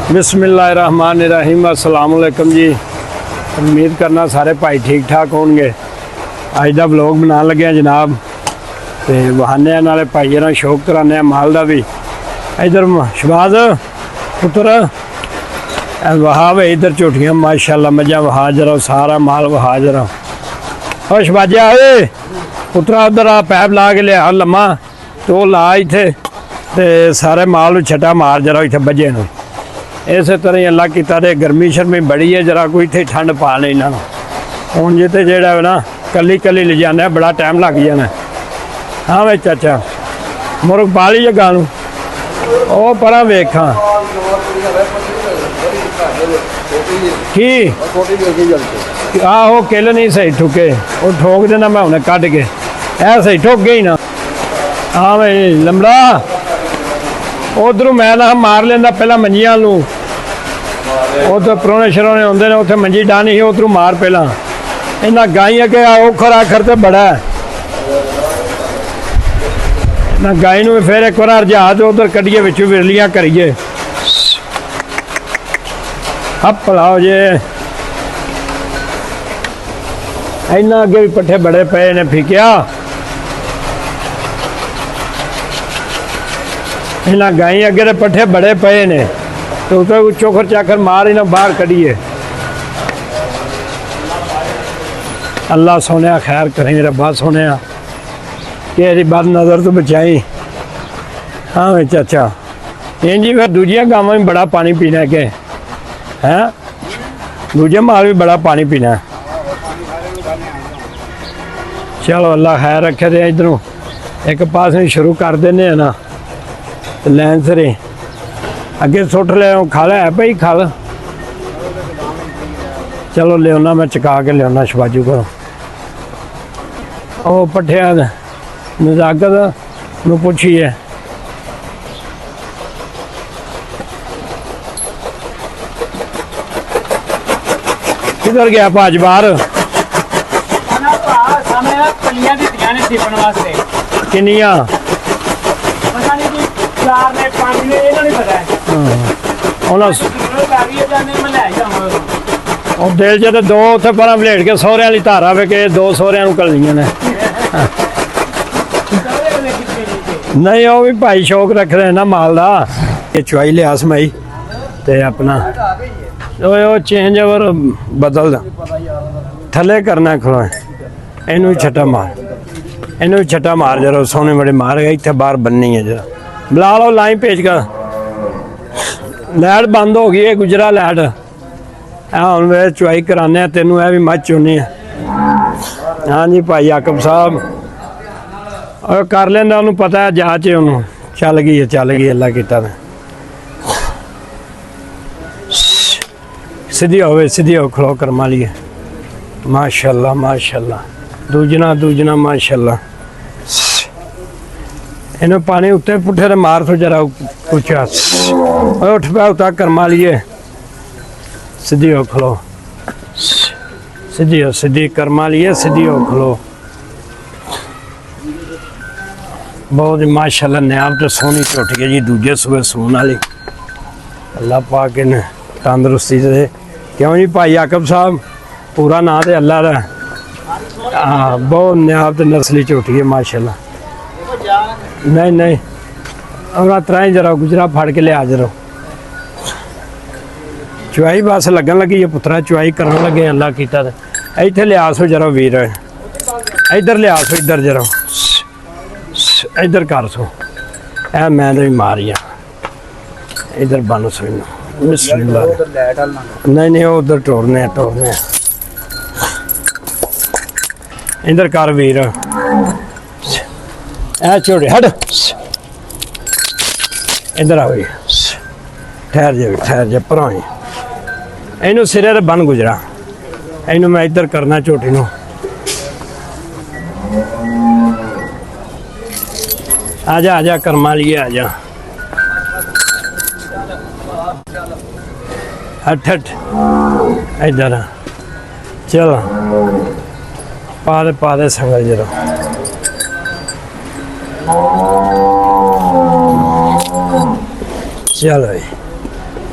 बिस्मिल्लाहिर्रहमानिर्रहीम अस्सलाम वालेकुम जी। उम्मीद करना सारे भाई ठीक ठाक होंगे। अज का व्लॉग बना लगे जनाब, तो बहाने नाले भाई ना शौक कराने माल का भी। इधर शबाज पुत्र वहा वे, इधर झोटियाँ माशाल्लाह मझा वहा जरा, सारा माल वहा जरा। और शबाजा पुत्रा उधर आ पैप ला के लिया लम्मा तो ला इत्थे, ते सारे माल छटा मार जरा इत्थे बजे न। इस तरह ही अल्लाह किता दे गर्मी शर्मी बड़ी है, जरा कोई इत्थे ठंड पा ले इन्हां नूं। हुण जे ते जेहड़ा है ना कली कली ले जाना बड़ा टाइम लग जाना। हाँ वे चाचा मुर्ग पा ली जगह नूं, ओ परा वेखां की आहो किल नहीं सही ठुके, वो ठोक देना मैं उन्हें कट के ऐ सही ठोक गई ना। हाँ भाई लंबड़ा उधरों मैं ना मार लेंदा पहला मंजियां नूं, उधर प्रोने शरोने आउंदे ने उत्थे मंजी डानी ही, उधरों मार पहला इन्हां गाई अगे औखर आखर ते बड़ा है ना। गाई नूं फिर एक बार जहाज उधर कड्ढिए विचों विरलियां करिए हप लाओ जे। इन्ना अगे भी पट्ठे बड़े पे ने फीकिया, इन्हें गाई अगे के पट्ठे बड़े पे ने, तो उसे चोखर चाखर मार इन्हें बाहर कढ़िए। अल्लाह सोने खैर करें रब्बा सोने कि बद नज़र तो बचाई। हाँ भाई चाचा इंजी फिर दूजिया गावां में बड़ा पानी पीना है के हैं, दूजे माल भी बड़ा पानी पीना है। चलो अल्लाह खैर रखे। थे इधरों एक पास में शुरू कर देने ना, लैन सरे अगे सुट ले खल है भाई खल। चलो लिया मैं चका के लिया शबाजू को। ओ पट्ठिया नजाकत नूं पुछिए किधर गया भाज बाहर किनिया दिल च दो उत्थे पर वलेट के सौहरियां वाली धारा वे के दो सौहरियां नूं घल्लियां ने। नहीं वो भी भाई शौक रख रहे हैं ना माल का। ये चुआई लिया समाई ते अपना वो चेंज ओवर बदल थले करना खलो इनू छटा मार, इनू छटा मार जरा सोने बड़े मार गए इतने बाहर बननी है जरा बुला लो लाइन भेज कर। लाइट बंद हो गई है गुजरा लाइट। हम वे चुआई कराने तेनों है भी मच चुनी है। हाँ जी भाई आकब साहब और कर लेंदा उन्होंने पता है जांच है उन्होंने चल गई अल्लाह किता ने। सीधी हो खलो करमा लिए माशाल्लाह माशाल्लाह दूजना माशाल्लाह। इन्हें पानी उत्ते पुठे ते मार तो जरा पूछा उठ पे उता करमा लिए। सीधी हो खलो सीधी करमा लिए सीधी हो खलो। बहुत ही माशाल्लाह नयाब तो सोहनी झोटी है जी, दूजे सूबे सून वाली। अल्लाह पाक ने तंदुरुस्ती दे। क्यों जी भाई आकब साहब पूरा नाम तो अल्लाह का। हाँ बहुत नयाब तो नस्ली झोटी है माशाल्लाह। नहीं और तरह जरा गुजरा फाड़ के लिया जरा चुआई बस लगन लगी है पुत्रा चुआई करन लगे अल्लाह कीता ते। इत्थे लिया सो जरा वीर इधर लिया सो इधर जरा इधर कर सो ऐ मैं तो मारिया इधर बन सो नहीं वो उधर टोरने इधर कर वीर ऐ छोड़े हट इधर आओ ठहर जा पर इनू सिरे ते बन गुजरा इनू मैं इधर करना झोटी नूं। आजा करमा लिए आजा हट इधर चलो पा दे संगल जरा चलो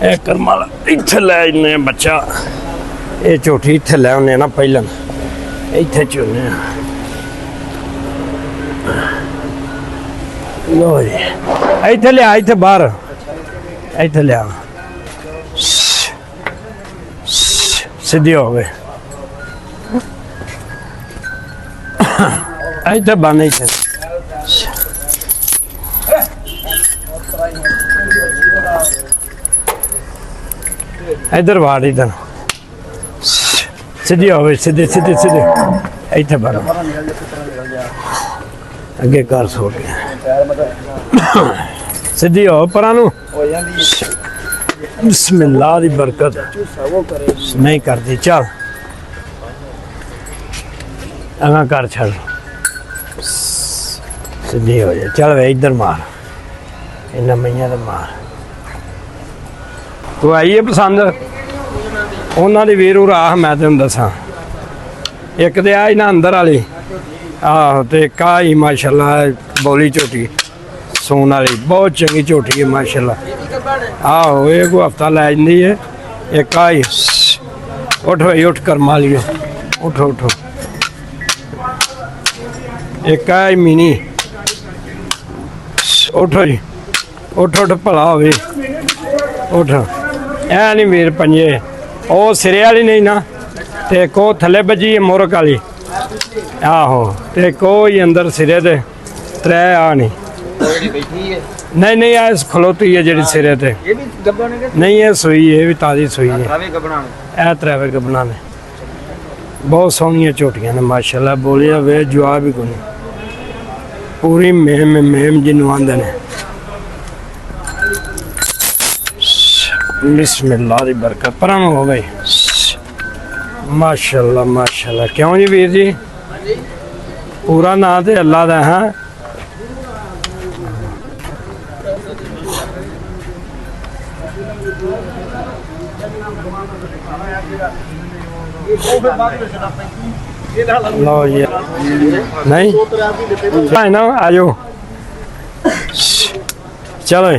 ਇਹ ਕਰਮਾਲ ਇੱਥੇ ਲੈ ਜਨੇ ਬੱਚਾ ਇਹ ਝੋਟੀ ਇੱਥੇ ਲੈ ਆਉਂਦੇ ਨਾ ਪਹਿਲਾਂ ਇੱਥੇ ਚੁਣੇ ਲੋ ਜੀ ਇੱਥੇ ਲਿਆ ਇੱਥੇ ਬਾਹਰ ਇੱਥੇ ਲਿਆ ਸਿੱਧੀ ਹੋ ਗਏ ਇੱਥੇ ਬੰਨ ਇੱਥੇ इधर वाड़ इधर सीधी हो गई सीधे सीधे सीधे इतने बनो अगे घर सो गया सीधी हो परानू बिस्मिल्लाह दी बरकत नहीं करती चल अगा कर छड़ सीधी हो जाए चल वे इधर मार इन्ना मैया तो मार तू आई है पसंद उन्होंने वीर राह मैं तेन दसा एक तो आई ना अंदर वाली आहो तो एक आई माशाल्लाह बोली झोटी सून वाली बहुत चंगी झोटी है माशाल्लाह आहो ये कोई हफ्ता लै जाती है एक आई उठ भाई उठ कर मालियो उठो उठो एक आई मिनी उठो जी उठ उठ भला हो उठ ऐ नहीं वीर पंजे वो सिरे वाली नहीं ना ते को थले बजी है मुरक वाली आहो ते कोई अंदर सिरे ते त्रै आ नहीं नहीं ऐ खलोती है जी सिरे ते नहीं है सुई है भी ताज़ी सुई है ऐ त्रैवे गबना ने बहुत सोहनिया झोटियां ने माशाल्लाह बोलिया वे जवाब ही कोई पूरी मेम जिन्हों आंदे ने बिस्मिल्लाह दी बरकत परान हो गई माशाल्लाह माशाल्लाह क्यों जी वीर जी पूरा ना तो अल्लाह दा है लो ये नहीं ना आजो चलो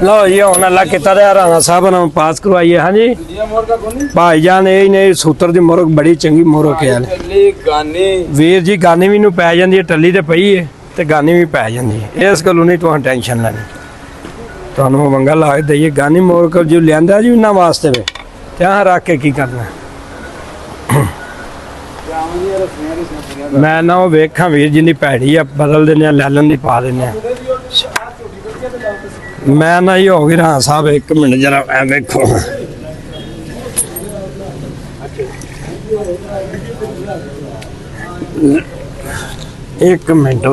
लो ये होना अल्लाह किता दे राणा साहब ने पास करवाइए। हाँ जी भाईजान यही ने सूत्र दी मोरक बड़ी चंगी मोरक है वीर जी गानी भी पै जाती है टली तो पई है तो गानी भी पै जाती है इस गलों नहीं तुम टेंशन लैनी तुम मंगा ला के दईए गानी मोरक जो लिया जी उन्होंने वास्ते वे ध्यान रख के की करना मैं ना वो वेखा वीर जी की भैड़ी है बदल देने लैलन की पा देने मैं ना ही हो गई राणा साहब एक मिनट जरा वेखो एक मिनट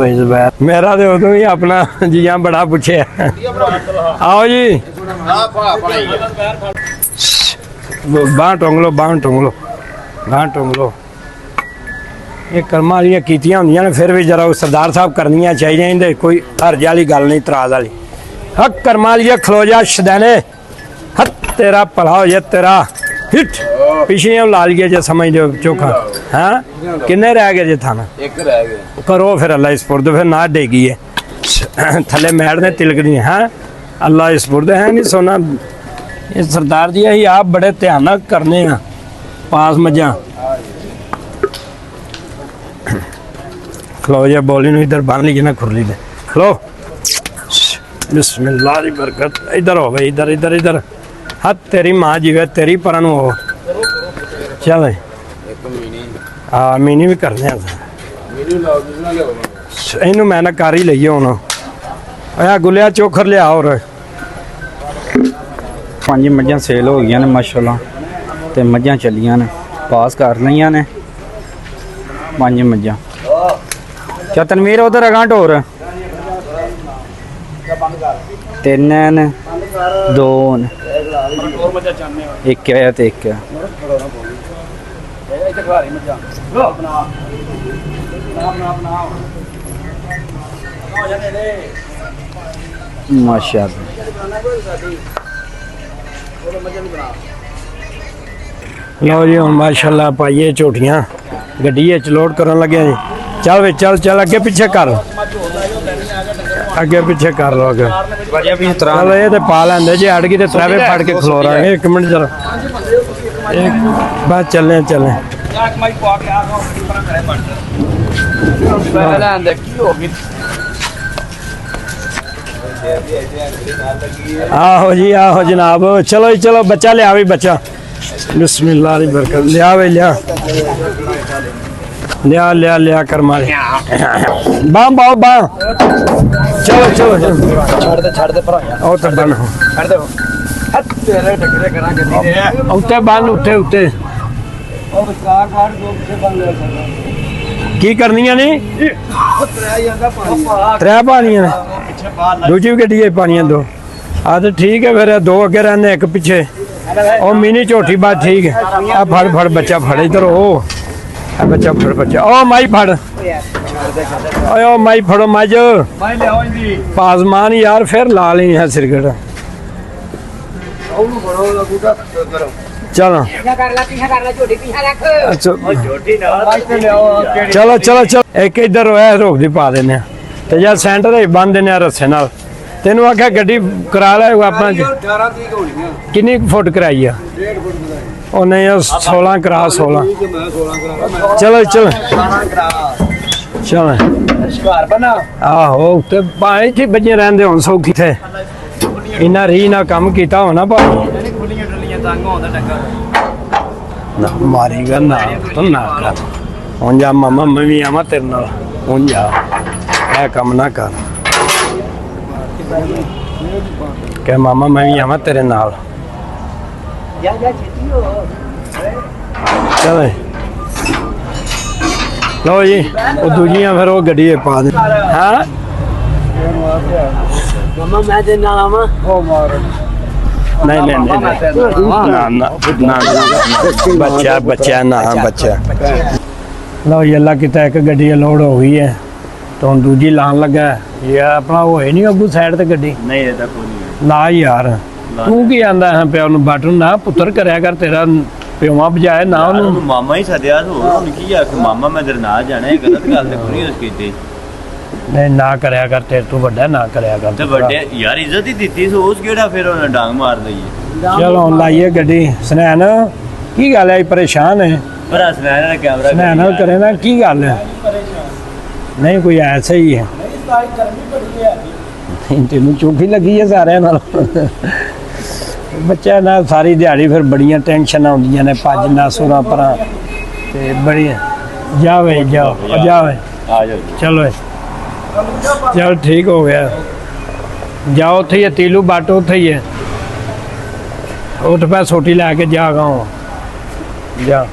मेरा तो उदों ही अपना जिया बड़ा पूछे आओ जी बांह टोंग लो बांह टोंग लो बांह टोंग लो ये कर्मा वाली कीतियां होंदियां ने फिर भी जरा सरदार साहब करनियां चाहिए कोई हर्ज वाली गल नहीं तराज वाली हक कर्मा लिया खलो जा शदैने हक तेरा भला हो जाए तेरा हिट पिछलियां ला लिया जे समझ दो चोखा हाँ किन्ने रह गए जे थाना एक रह गया करो फिर अल्लाह इस पुरद फिर ना डेगी है थले मैड ने तिलक दी हाँ अल्लाह इस पुरद है नहीं सोना ये सरदार जी ही आप बड़े ध्यान नाल करने हैं पास मजा खलो जा बोली इधर बन लीजिए ना खुरली दे खलो बिस्मिल्लाह दी बरकत इधर हो गई इधर इधर इधर हाथ तेरी माँ जीवे तेरी परन हो चल हाँ मीनी भी करने इनू मैं ना कर ही लीए हूँ गुलिया चोखर लिया और 5 मझां सेल हो गई ने माशाल्लाह ते मझां चलियां ने पास कर लईयां ने 5 मझां क्या तनवीर उधर अगां ढोर 3 ने 2 ने एक है ते एक है माशाल्लाह लो जी हम माशाल्लाह पाइए झोटियां गड्डी च लोड करन लगे जी चल वे चल चल अगे पीछे कर ਅੱਗੇ ਪਿੱਛੇ ਕਰ ਲੋ ਅੱਗੇ ਵਧੀਆ ਵੀ ਤਰਾ ਚਲੋ ਇਹ ਤੇ ਪਾ ਲੈਂਦੇ ਜੇ ਅੜ ਗਈ ਤੇ ਤਰਾਵੇ ਫੜ ਕੇ ਖਲੋ ਰਾਂਗੇ 1 ਮਿੰਟ ਜਰਾ ਬਸ ਚੱਲੇ ਆਹੋ ਜੀ ਆਹੋ ਜਨਾਬ ਚਲੋ ਜੀ ਚਲੋ ਬੱਚਾ ਲਿਆ ਵੀ ਬੱਚਾ ਬਿਸਮਿल्लाह ਦੀ ਬਰਕਤ ਲਿਆ ਵੇ ਲਿਆ ਲਿਆ ਲਿਆ ਲਿਆ ਕਰ ਮਾਰੇ ਬਾਂ ਬਾਂ ਬਾਂ ਚਲੋ ਛੱਡ ਦੇ ਭਰਾ ਉਹ ਤਾਂ ਬਣ ਛੱਡ ਦੇ ਤੇਰੇ ਟੱਕਰੇ ਕਰਾਂਗੇ ਨਹੀਂ ਉੱਤੇ ਬੰਨ ਉੱਤੇ ਉਹ ਵਿਚਕਾਰ ਘਾਟ ਦੋ ਪਿੱਛੇ ਬੰਨ ਲਿਆ ਸਾਡਾ ਕੀ ਕਰਨੀਆਂ ਨੇ ਤਰਿਆ ਜਾਂਦਾ ਪਾਣੀ ਤਰੇ ਪਾਣੀਆਂ ਨੇ ਪਿੱਛੇ ਬਾਹਰ ਦੂਜੀ ਵੀ ਗੱਡੀ ਪਾਣੀਆਂ ਦੋ ਆ ਤੇ ਠੀਕ ਹੈ ਫਿਰ ਦੋ ਅੱਗੇ ਰਹਿੰਦੇ ਇੱਕ ਪਿੱਛੇ ਉਹ ਮਿਨੀ ਝੋਟੀ ਬਾਤ ਠੀਕ ਹੈ ਆ ਫੜ ਬੱਚਾ ਫੜ ਇਧਰ ਉਹ ਆ ਬੱਚਾ ਫੜ ਬੱਚਾ ਉਹ ਮਾਈ ਫੜ ਓਏ ਉਹ ਮਾਈ ਫੜੋ ਮੱਝ ਮੈਂ ਲਿਆਉਂ ਜੀ ਪਾਜ਼ਮਾਨ ਯਾਰ ਫਿਰ ਲਾ ਲਈ ਹੈ ਸਿਰਗੜ ਉਹਨੂੰ ਫੜੋ ਦਾ ਬੂਟਾ ਕਰੋ ਚਲੋ ਕਰ ਲੈ ਝੋਟੀ ਪਿੱਛਾ ਰੱਖ ਅੱਛਾ ਛੋਟੀ ਨਾਲ ਬਾਈਕ ਲਿਆਓ ਕਿਹੜੀ ਚਲੋ ਇੱਕ ਇੱਧਰ ਹੋਇਆ ਰੋਕ ਦੀ ਪਾ ਦਿੰਦੇ ਆ ਤੇ ਜਾਂ ਸੈਂਟਰ ਹੀ ਬੰਨ ਦਿੰਦੇ ਆ ਰੱਸੇ ਨਾਲ ਤੈਨੂੰ ਆਖਿਆ ਗੱਡੀ ਕਰਾ ਲੈ ਆਪਣਾ 18 30 ਹੋਣੀਆਂ ਕਿੰਨੀ ਕੁ ਫੁੱਟ ਕਰਾਈ ਆ 1.5 ਫੁੱਟ ਦਾ ਉਹ ਨਹੀਂ ਉਹ 16 ਕਰਾ 16 ਠੀਕ ਹੈ ਮੈਂ 16 ਕਰਾ ਚਲੋ 16 ਕਰਾ ਚਲੋ ਘਰ ਬਣਾ ਆਹੋ ਤੇ ਭਾਈ ਜੀ ਬੱਜੇ ਰਹਿੰਦੇ ਹੁਣ ਸੌਖੀ ਥੇ ਇਨਾ ਰੀ ਨਾ ਕੰਮ ਕੀਤਾ ਹੋਣਾ ਭਾਈ ਖੁੱਲੀਆਂ ਡੱਲੀਆਂ ਤੰਗ ਹੋਉਂਦਾ ਟੱਕਰ ਨਾ ਮਾਰੀ ਗਾ ਨਾ ਤੂੰ ਨਾ ਕਰ ਹੁਣ ਜਾ ਮਾਮਾ ਮੈਂ ਵੀ ਆਵਾਂ ਤੇਰੇ ਨਾਲ ਹੁਣ ਜਾ ਇਹ ਕੰਮ ਨਾ ਕਰ ਕਿ ਮਾਮਾ ਮੈਂ ਵੀ ਆਵਾਂ ਤੇਰੇ ਨਾਲ ਜਾ ਛੇਤੀ ਹੋ ਚਲੋ ਲਓ ਜੀ ਉਹ ਦੂਜੀਆਂ ਫਿਰ ਉਹ ਗੱਡੀ 'ਚ ਪਾ ਦੇ ਹਾਂ ਮਮਾ ਮੈਂ ਤੇ ਨਾਲ ਆਵਾਂ ਉਹ ਮਾਰ ਨਹੀਂ ਬੱਚਾ ਨਾ ਬੱਚਾ ਲਓ ਜੀ ਅੱਲਾ ਕਿਤਾ ਇੱਕ ਗੱਡੀ ਲੋਡ ਹੋ ਗਈ ਹੈ ਤਾਂ ਹੁਣ ਦੂਜੀ ਲਾਣ ਲੱਗਾ ਇਹ ਆਪਣਾ ਉਹ ਹੈ ਨਹੀਂ ਅੱਗੂ ਸਾਈਡ ਤੇ ਗੱਡੀ ਨਹੀਂ ਇਹਦਾ ਕੋਈ ਨਹੀਂ ਲਾ ਯਾਰ ਤੂੰ ਕੀ ਆਂਦਾ ਹੈ ਪਿਓ ਨੂੰ ਬਟਨ ਨਾ ਪੁੱਤਰ ਕਰਿਆ ਕਰ ਤੇਰਾ ਪਿਓਵਾ ਬਜਾਏ ਨਾ ਉਹਨੂੰ ਮਾਮਾ ਹੀ ਸੱਦਿਆ ਤੂੰ ਉਹਨੂੰ ਕੀ ਆ ਕਿ ਮਾਮਾ ਮੈਂ ਤੇਰੇ ਨਾਲ ਜਾਣਾ ਇਹ ਗਲਤ ਗੱਲ ਤੇ ਕੋਈ ਨਹੀਂ ਕੀਤੀ ਨਹੀਂ ਨਾ ਕਰਿਆ ਕਰ ਤੇਰੇ ਤੋਂ ਵੱਡਾ ਨਾ ਕਰਿਆ ਕਰ ਤੇ ਵੱਡੇ ਯਾਰ ਇੱਜ਼ਤ ਹੀ ਦਿੱਤੀ ਸੋ ਉਸ ਕਿਹੜਾ ਫਿਰ ਉਹਨੇ ਡਾਂਗ ਮਾਰ ਦਈ ਚਲੋ ਹੁਣ ਲਾਈਏ ਗੱਡੀ ਸੁਨੈਨ ਕੀ ਗੱਲ ਹੈ ਪਰੇਸ਼ਾਨ ਹੈ ਪਰ ਅਸਨੈਨ ਦਾ ਕੈਮਰਾ ਸੁਨੈਨ ਨਾਲ ਕਰੇ ਨਾ ਕੀ ਗੱਲ ਹੈ ਨਹੀਂ ਕੋਈ ਐਸਾ ਹੀ ਹੈ ਤੈਨੂੰ ਚੌਕੀ ਲੱਗੀ ਹੈ ਸਾਰਿਆਂ ਨਾਲ ਬੱਚਿਆਂ ਨਾਲ ਸਾਰੀ ਦਿਹਾੜੀ ਫਿਰ ਬੜੀਆਂ ਟੈਨਸ਼ਨਾਂ ਹੁੰਦੀਆਂ ਨੇ ਭੱਜ ਨਾ ਸੁਰਾਂ ਪਰਾਂ ਤੇ ਬੜੀ ਜਾਵੇ ਜਾਓ ਜਾਵੇ ਆ ਜਾਓ ਚਲੋ ਚਲ ਠੀਕ ਹੋ ਗਿਆ ਜਾਓ ਉੱਥੇ ਹੀ ਹੈ, ਤੀਲੂ ਬਾਟੋ ਉੱਥੇ ਹੀ ਹੈ ਉੱਠ ਪੈ ਸੋਟੀ ਲੈ ਕੇ ਜਾ ਗਾਓ ਜਾ